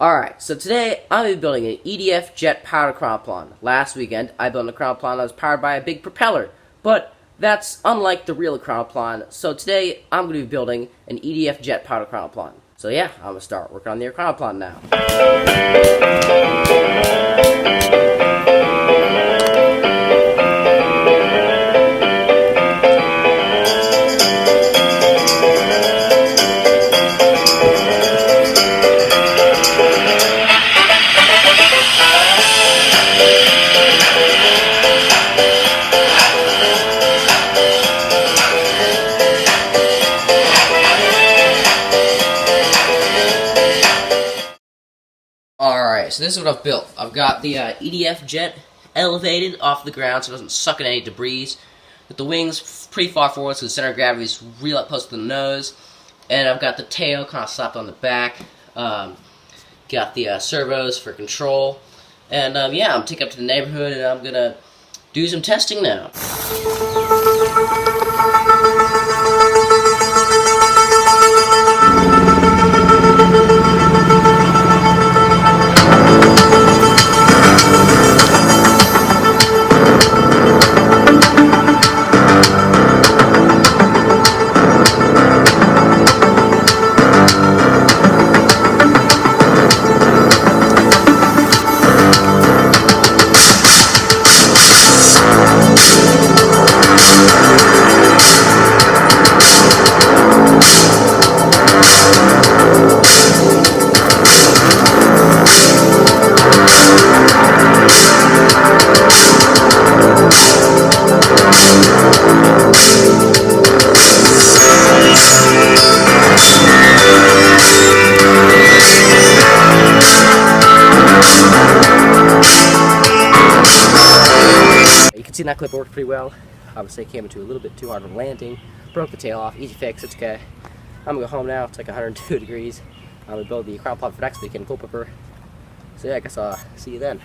Alright, so today I'm going to be building an EDF jet powered Ekranoplan. Last weekend I built an Ekranoplan that was powered by a big propeller, but that's unlike the real Ekranoplan, so today I'm going to be building an EDF jet powered Ekranoplan. So yeah, I'm going to start working on the Ekranoplan now. Alright, so this is what I've built. I've got the EDF jet elevated off the ground so it doesn't suck in any debris. With the wings pretty far forward so the center of gravity is real up close to the nose. And I've got the tail kind of slapped on the back. Got the servos for control. And yeah, I'm taking up to the neighborhood and I'm going to do some testing now. You can see that clip worked pretty well. Obviously, came into a little bit too hard of a landing. Broke the tail off. Easy fix. It's okay. I'm gonna go home now. It's like 102 degrees. I'm gonna build the Ekranoplan for next weekend. Cool pepper. So yeah, I guess I'll see you then.